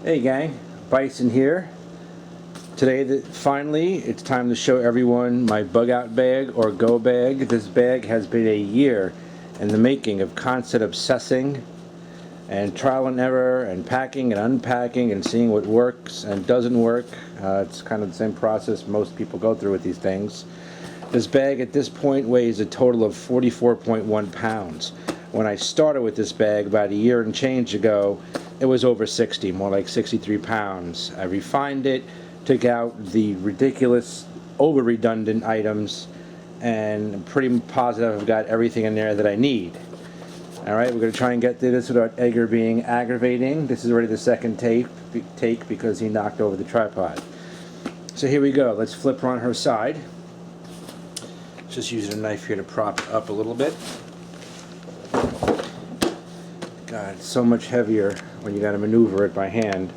Hey gang, Bison here. Today, finally, it's time to show everyone my bug out bag or go bag. This bag has been a year in the making of constant obsessing and trial and error and packing and unpacking and seeing what works and doesn't work. It's kind of the same process most people go through with these things. This bag at this point weighs a total of 44.1 pounds. When I started with this bag about a year and change ago, it was over 60, more like 63 pounds. I refined it, took out the ridiculous, over-redundant items, and I'm pretty positive I've got everything in there that I need. Alright, we're going to try and get through this without Edgar being aggravating. This is already the second take because he knocked over the tripod. So here we go. Let's flip her on her side. Just using a knife here to prop it up a little bit. God, it's so much heavier when you got to maneuver it by hand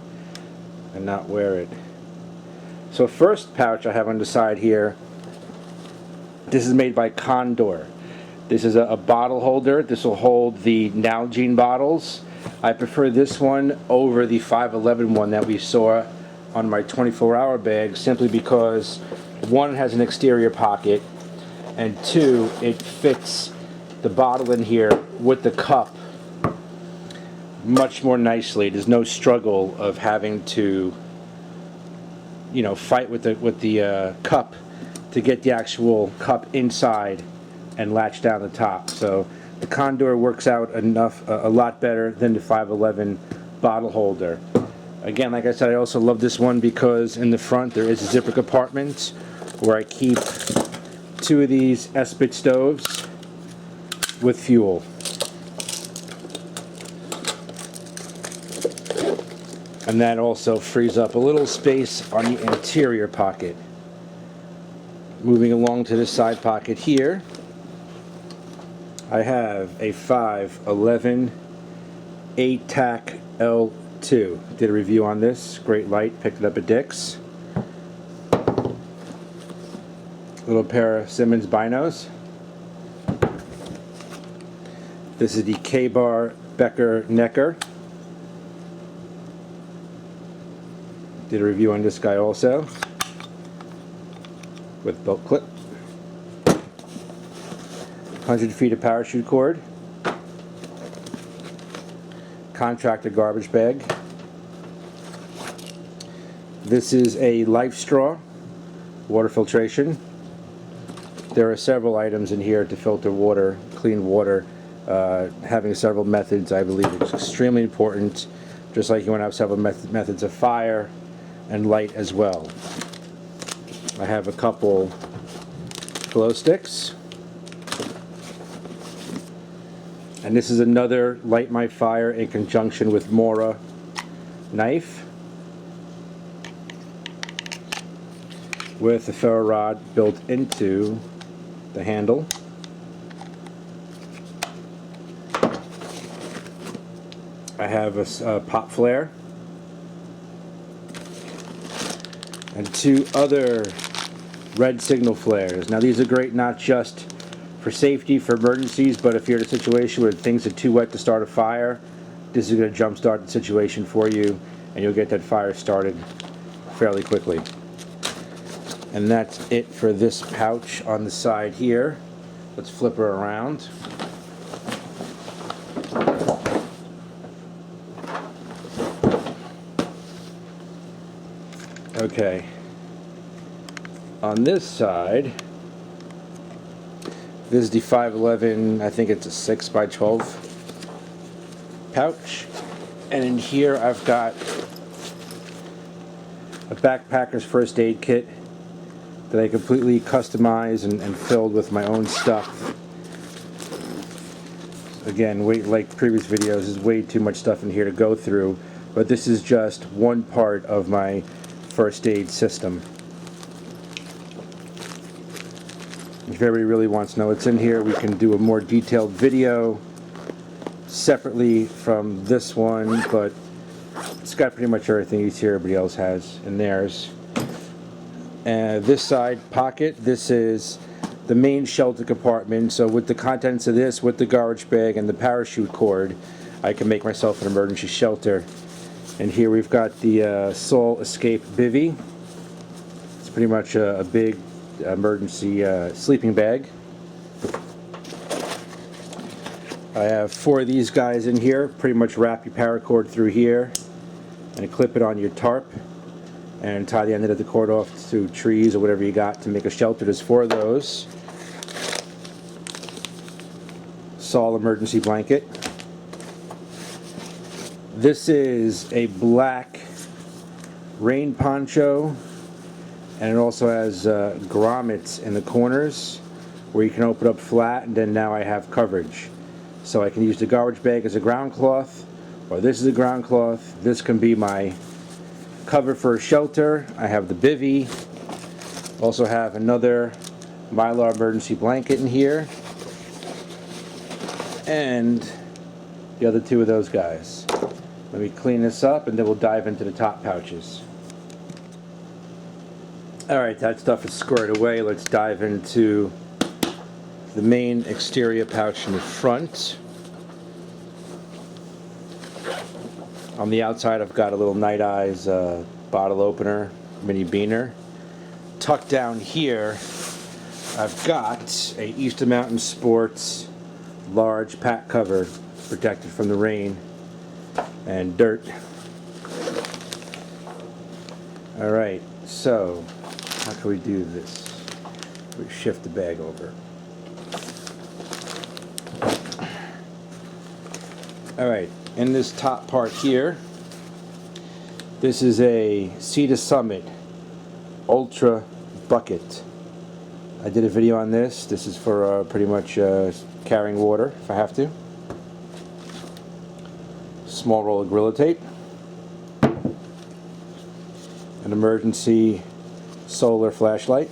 and not wear it. So first pouch I have on the side here, this is made by Condor. This is a bottle holder. This will hold the Nalgene bottles. I prefer this one over the 511 one that we saw on my 24-hour bag simply because one, it has an exterior pocket, and two, it fits the bottle in here with the cup much more nicely. There's no struggle of having to, fight with the cup to get the actual cup inside and latch down the top. So the Condor works out a lot better than the 511 bottle holder. Again, like I said, I also love this one because in the front there is a zipper compartment where I keep two of these S-bit stoves with fuel. And that also frees up a little space on the interior pocket. Moving along to this side pocket here, I have a 511 8-tack L2. Did a review on this. Great light. Picked it up at Dick's. Little pair of Simmons binos. This is the K-Bar Becker Necker. Did a review on this guy also with belt clip. 100 feet of parachute cord. Contractor garbage bag. This is a Life Straw water filtration. There are several items in here to filter water, clean water. Having several methods, I believe, is extremely important. Just like you want to have several methods of fire and light as well. I have a couple glow sticks. And this is another Light My Fire in conjunction with Mora knife with a ferro rod built into the handle. I have a pop flare and two other red signal flares. Now these are great not just for safety, for emergencies, but if you're in a situation where things are too wet to start a fire, this is going to jumpstart the situation for you and you'll get that fire started fairly quickly. And that's it for this pouch on the side here. Let's flip her around. Okay, on this side, this is the 511, I think it's a 6x12 pouch, and in here I've got a backpacker's first aid kit that I completely customized and filled with my own stuff. Again, like previous videos, there's way too much stuff in here to go through, but this is just one part of my first aid system. If everybody really wants to know what's in here, we can do a more detailed video separately from this one, but it's got pretty much everything you see everybody else has in theirs. And this side pocket, this is the main shelter compartment, so with the contents of this, with the garbage bag and the parachute cord, I can make myself an emergency shelter And here we've got the Soul Escape Bivy. It's pretty much a big emergency sleeping bag. I have 4 of these guys in here. Pretty much wrap your paracord through here and clip it on your tarp and tie the end of the cord off to trees or whatever you got to make a shelter. There's 4 of those. Saul emergency blanket. This is a black rain poncho, and it also has grommets in the corners where you can open up flat, and then now I have coverage. So I can use the garbage bag as a ground cloth, or this is a ground cloth. This can be my cover for a shelter. I have the bivy. Also have another Mylar emergency blanket in here, and the other 2 of those guys. Let me clean this up and then we'll dive into the top pouches. Alright, that stuff is squared away. Let's dive into the main exterior pouch in the front. On the outside I've got a little Night Eyes bottle opener, mini beaner. Tucked down here I've got a Eastern Mountain Sports large pack cover protected from the rain and dirt. Alright, so how can we do this? We shift the bag over. Alright, in this top part here, this is a Sea to Summit Ultra Bucket. I did a video on this. This is for pretty much carrying water if I have to. Small roll of Gorilla Tape. An emergency solar flashlight.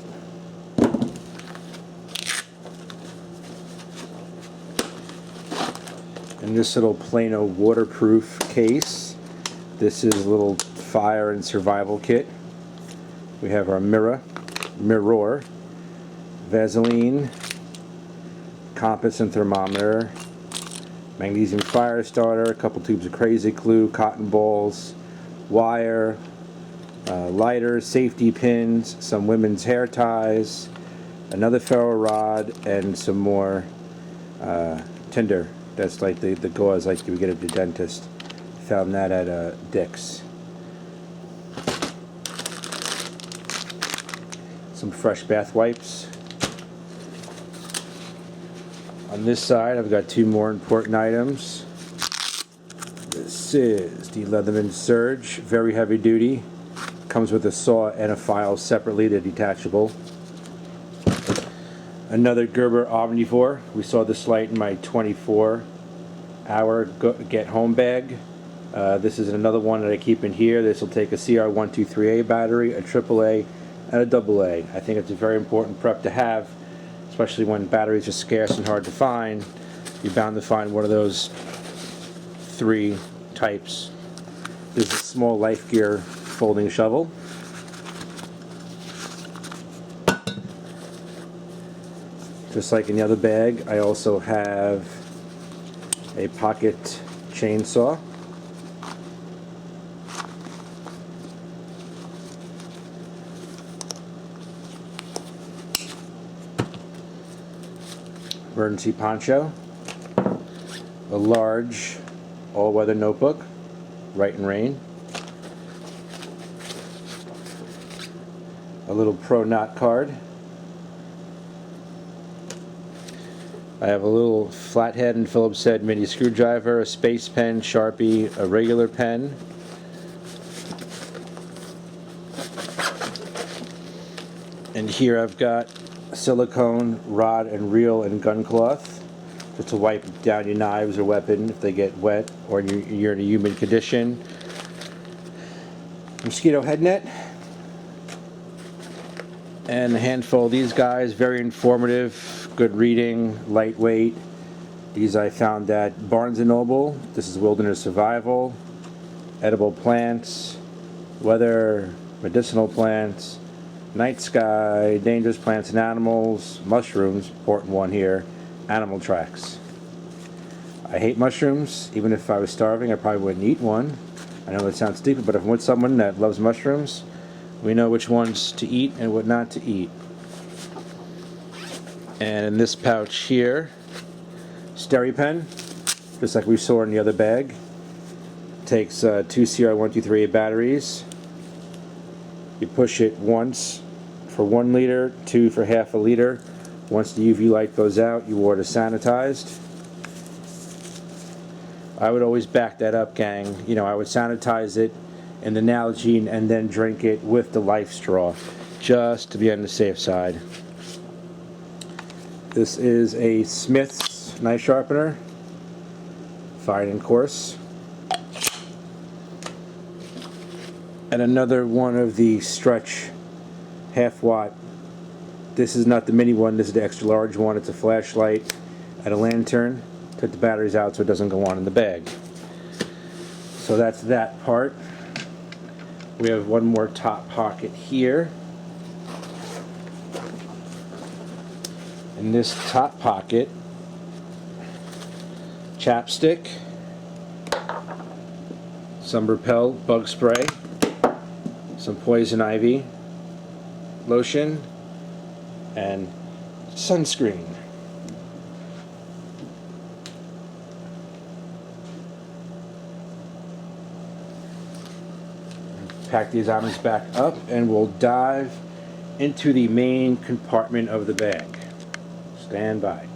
And this little Plano waterproof case. This is a little fire and survival kit. We have our mirror, Vaseline, compass and thermometer, magnesium fire starter, a couple tubes of crazy glue, cotton balls, wire, lighter, safety pins, some women's hair ties, another ferro rod, and some more tinder. That's like the gauze like you would get at the dentist. Found that at Dick's. Some fresh bath wipes. On this side I've got 2 more important items. This is the Leatherman Surge, very heavy duty. Comes with a saw and a file separately, they're detachable. Another Gerber Omnivore. We saw this light in my 24-hour get home bag. This is another one that I keep in here. This will take a CR123A battery, a AAA, and a AA. I think it's a very important prep to have, especially when batteries are scarce and hard to find. You're bound to find one of those 3 types. There's a small Life Gear folding shovel. Just like in the other bag, I also have a pocket chainsaw. Emergency poncho, a large all-weather notebook, Write in Rain, a little Pro Knot card. I have a little flathead and Phillips head mini screwdriver, a space pen, Sharpie, a regular pen, and here I've got silicone rod and reel and gun cloth just to wipe down your knives or weapon if they get wet or you're in a humid condition. Mosquito head net and a handful of these guys, very informative, good reading, lightweight. These I found at Barnes & Noble. This is Wilderness Survival, edible plants, weather, medicinal plants, night sky, dangerous plants and animals, mushrooms, important one here, animal tracks. I hate mushrooms. Even if I was starving, I probably wouldn't eat one. I know that sounds stupid, but if I'm with someone that loves mushrooms, we know which ones to eat and what not to eat. And in this pouch here, SteriPen, just like we saw in the other bag. Takes 2 CR123A batteries. You push it once for 1 liter, 2 for half a liter. Once the UV light goes out, you water sanitized. I would always back that up, gang. You know, I would sanitize it in the Nalgene and then drink it with the Life Straw, just to be on the safe side. This is a Smith's knife sharpener, fine and coarse. And another one of the Stretch half-watt. This is not the mini one, this is the extra large one. It's a flashlight and a lantern. Took the batteries out so it doesn't go on in the bag. So that's that part. We have one more top pocket here. In this top pocket, chapstick, some Repel bug spray, some poison ivy lotion, and sunscreen. Pack these items back up and we'll dive into the main compartment of the bag. Stand by.